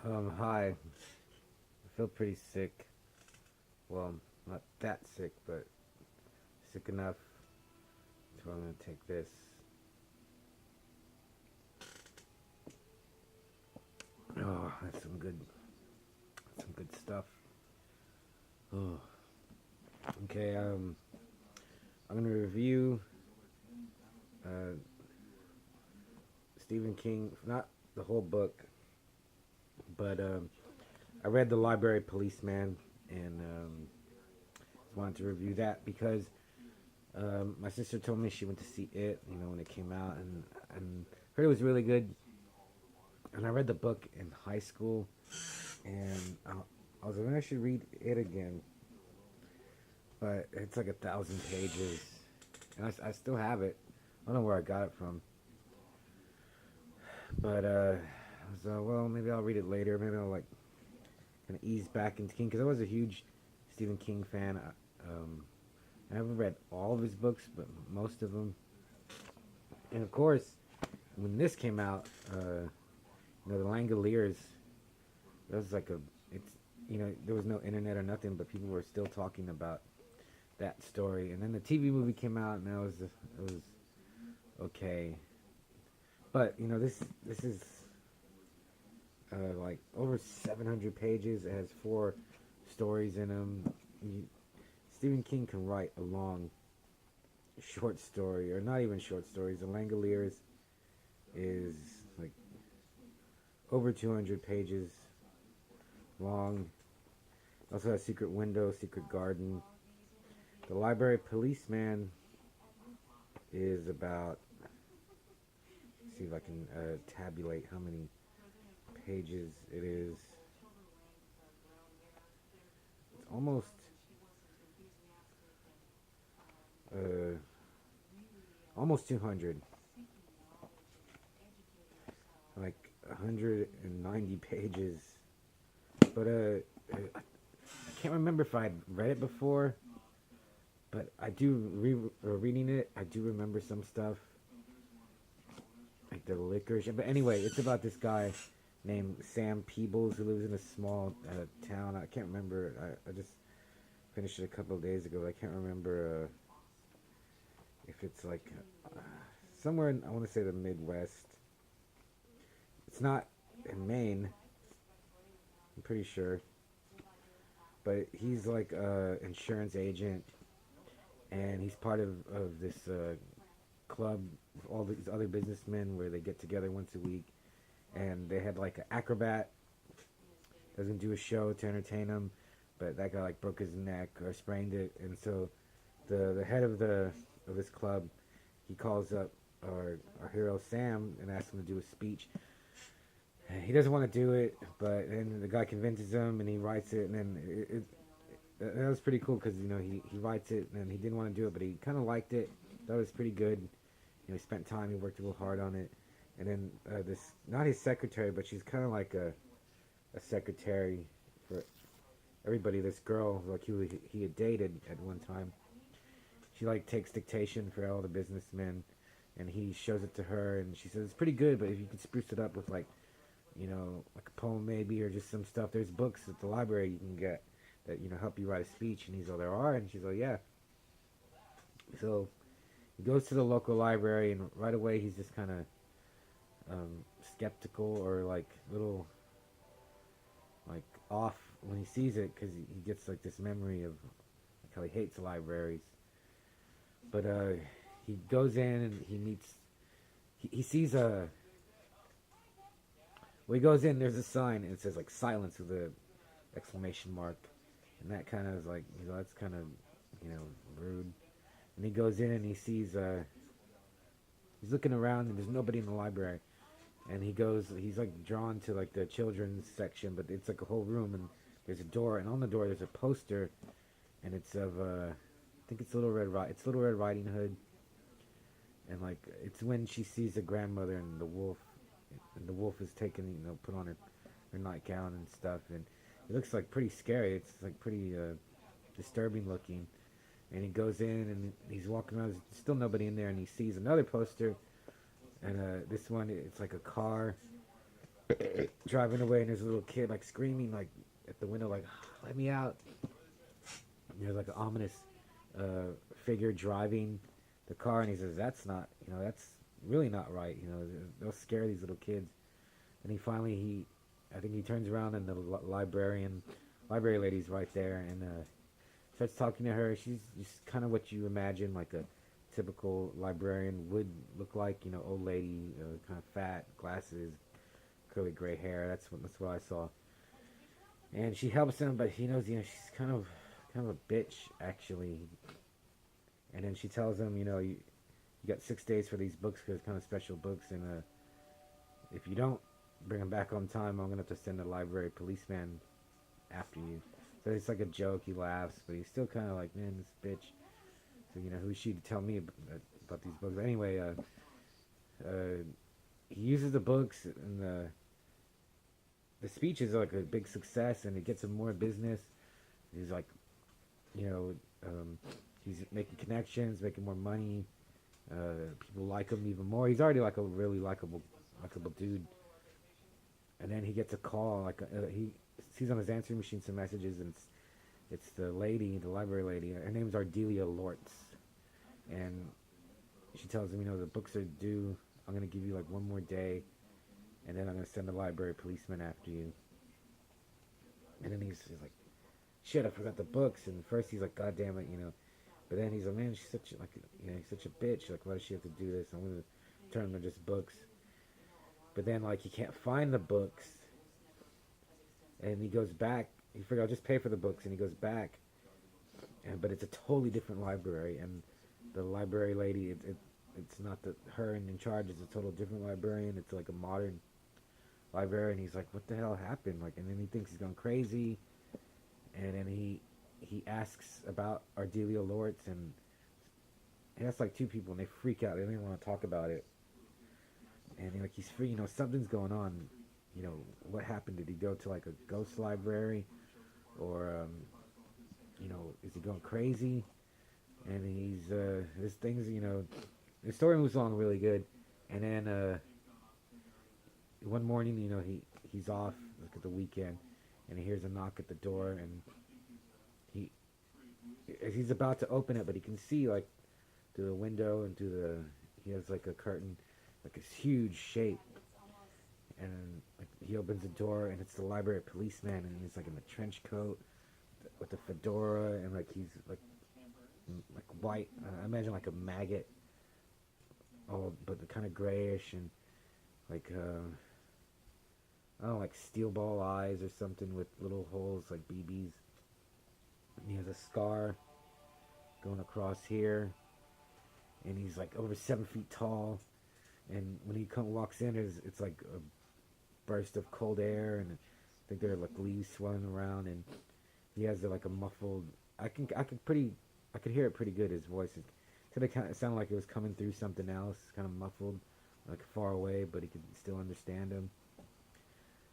Hi. I feel pretty sick. Well, not that sick, but sick enough to where I'm gonna take this. Oh, that's some good stuff. Oh, okay. I'm gonna review uh, Stephen King, not the whole book, but I read The Library Policeman, and just wanted to review that because my sister told me she went to see it, when it came out, and heard it was really good. And I read the book in high school, and I was like, maybe I should read it again, but it's like 1,000 pages, and I still have it. I don't know where I got it from, but I was well, maybe I'll read it later. Maybe I'll like kind of ease back into King because I was a huge Stephen King fan. I haven't read all of his books, but most of them. And of course, when this came out, the Langoliers, that was like it's, there was no internet or nothing, but people were still talking about that story. And then the TV movie came out, and it was okay. But this is like over 700 pages. It has four stories in them. Stephen King can write a long short story, or not even short stories. The Langoliers is like over 200 pages long. Also has Secret Window, Secret Garden. The Library Policeman is about. Let's see if I can tabulate how many pages it is. It's uh, almost 200. Like 190 pages. But I can't remember if I'd read it before. But I do reading it. I do remember some stuff, like the licorice. But anyway, it's about this guy named Sam Peebles who lives in a small town. I can't remember. I just finished it a couple of days ago. I can't remember if it's like somewhere in, I want to say the Midwest. It's not in Maine. I'm pretty sure. But he's like an insurance agent, and he's part of this club with all these other businessmen where they get together once a week, and they had like an acrobat that was gonna do a show to entertain them, but that guy like broke his neck or sprained it, and so the head of this club, he calls up our hero Sam and asks him to do a speech. He doesn't want to do it, but then the guy convinces him, and he writes it, and then that was pretty cool because he writes it, and he didn't want to do it, but he kind of liked it. Thought it was pretty good. He spent time. He worked real hard on it, and then this, not his secretary, but she's kind of like a secretary for everybody. This girl, like he had dated at one time. She like takes dictation for all the businessmen, and he shows it to her, and she says it's pretty good, but if you could spruce it up with like like a poem maybe, or just some stuff. There's books at the library you can get that, help you write a speech. And he's all, there are? And she's like, yeah. So he goes to the local library, and right away he's just kind of skeptical, or like little like off when he sees it, because he gets like this memory of like how he hates libraries. But he goes in and he meets, he sees a, well, he goes in, there's a sign, and it says like silence with a exclamation mark. And that kind of is like, that's kind of, rude. And he goes in and he sees, he's looking around and there's nobody in the library. And he's like drawn to like the children's section, but it's like a whole room, and there's a door, and on the door there's a poster, and it's of, I think it's Little Red Riding Hood. And like, it's when she sees the grandmother and the wolf, and the wolf is taken, put on her nightgown and stuff, and it looks like pretty scary. It's like pretty disturbing looking. And he goes in and he's walking around. There's still nobody in there, and he sees another poster. And this one, it's like a car, driving away, and there's a little kid like screaming like at the window, like "Let me out!" And there's like an ominous uh, figure driving the car, and he says, "That's not, that's really not right. They'll scare these little kids." And I think he turns around, and the library lady's right there, and starts talking to her. She's just kind of what you imagine like a typical librarian would look like. Old lady, kind of fat, glasses, curly gray hair. That's what I saw. And she helps him, but he knows, she's kind of a bitch actually. And then she tells him, you got 6 days for these books because it's kind of special books, and if you don't bring them back on time, I'm gonna have to send a library policeman after you. So it's like a joke. He laughs, but he's still kind of like, man, this bitch. So who's she to tell me about these books? But anyway, he uses the books, and the speech is like a big success, and it gets him more business. He's like, you know, um, he's making connections, making more money. People like him even more. He's already like a really likable dude. And then he gets a call, like he sees on his answering machine some messages, and it's the lady, the library lady. Her name's Ardelia Lortz, and she tells him, the books are due. I'm gonna give you like one more day, and then I'm gonna send the library policeman after you. And then he's like, shit, I forgot the books. And first he's like, God damn it. But then he's like, man, she's such he's such a bitch. Like, why does she have to do this? I'm gonna turn them to just books. But then like he can't find the books, and he goes back. He figured I'll just pay for the books, and he goes back, but it's a totally different library, and the library lady, it's not her in charge. It's a total different librarian. It's like a modern library, and he's like, what the hell happened? Like, and then he thinks he's gone crazy, and then he asks about Ardelia Lortz, and he asks like two people, and they freak out. They don't even want to talk about it. And like he's free, something's going on. What happened? Did he go to like a ghost library, or is he going crazy? And he's this thing's the story moves along really good. And then one morning, he's off like at the weekend, and he hears a knock at the door, and he's about to open it, but he can see like through the window and he has like a curtain, like this huge shape, and like he opens the door, and it's the library policeman, and he's like in a trench coat with a fedora, and like he's like white. I imagine like a maggot, but kind of grayish, and like I don't know, like steel ball eyes or something with little holes like BBs. And he has a scar going across here, and he's like over 7 feet tall. And when he walks in, it's like a burst of cold air, and I think there are like leaves swirling around, and he has like a muffled. I could hear it pretty good. His voice it sounded like it was coming through something else, kind of muffled, like far away, but he could still understand him.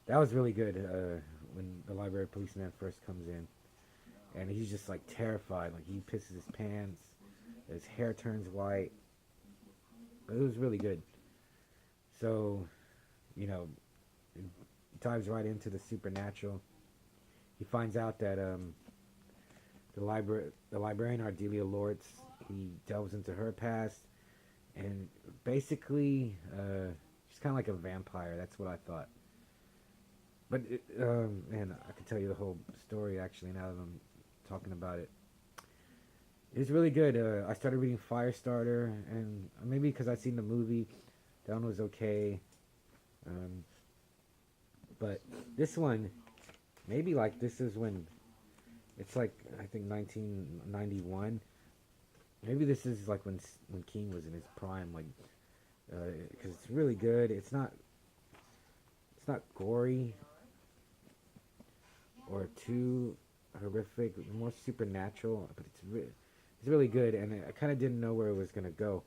That was really good when the library policeman first comes in, and he's just like terrified, like he pisses his pants, his hair turns white. But it was really good. So, it dives right into the supernatural. He finds out that the librarian Ardelia Lortz, he delves into her past, and basically she's kind of like a vampire. That's what I thought. But man, I could tell you the whole story actually now that I'm talking about it. It's really good. I started reading Firestarter, and maybe because I'd seen the movie, that one was okay. But this one, maybe like this is when, it's like I think 1991. Maybe this is like when King was in his prime, like because it's really good. It's not gory or too horrific. More supernatural, but it's really good, and I kind of didn't know where it was gonna go.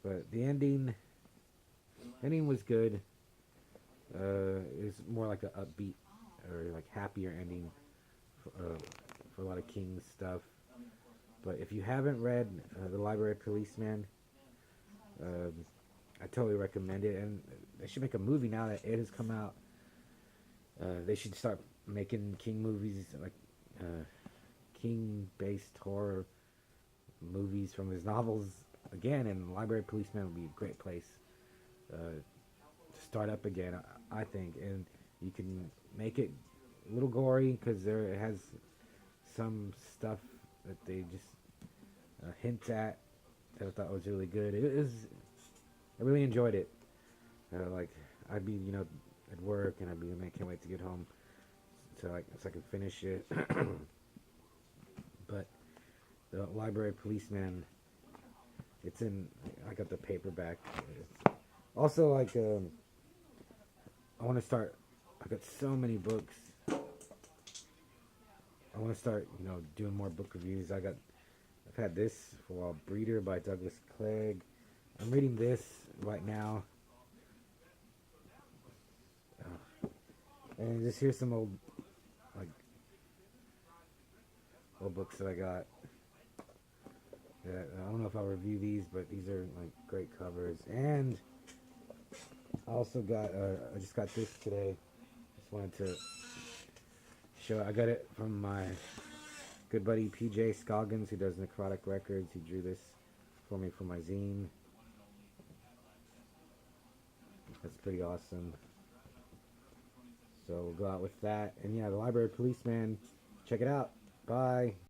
But the ending was good. It's more like a upbeat or like happier ending for a lot of King's stuff. But if you haven't read The Library Policeman, I totally recommend it, and they should make a movie now that it has come out. They should start making King movies, like King-based horror movies from his novels again, and Library Policeman would be a great place to start up again, I think. And you can make it a little gory because there it has some stuff that they just hint at that I thought was really good. I really enjoyed it. Like I'd be, at work, and I'd be, man, can't wait to get home so I can finish it. But the Library Policeman, it's in. I got the paperback. It's also, like, I want to start. I got so many books. I want to start, doing more book reviews. I've had this for a while, Breeder by Douglas Clegg. I'm reading this right now. And just here's some old books that I got. That I don't know if I'll review these, but these are like great covers. And I also got, I just got this today. Just wanted to show. I got it from my good buddy PJ Scoggins, who does Necrotic Records. He drew this for me for my zine. That's pretty awesome. So we'll go out with that. And yeah, the Library Policeman. Check it out. Bye.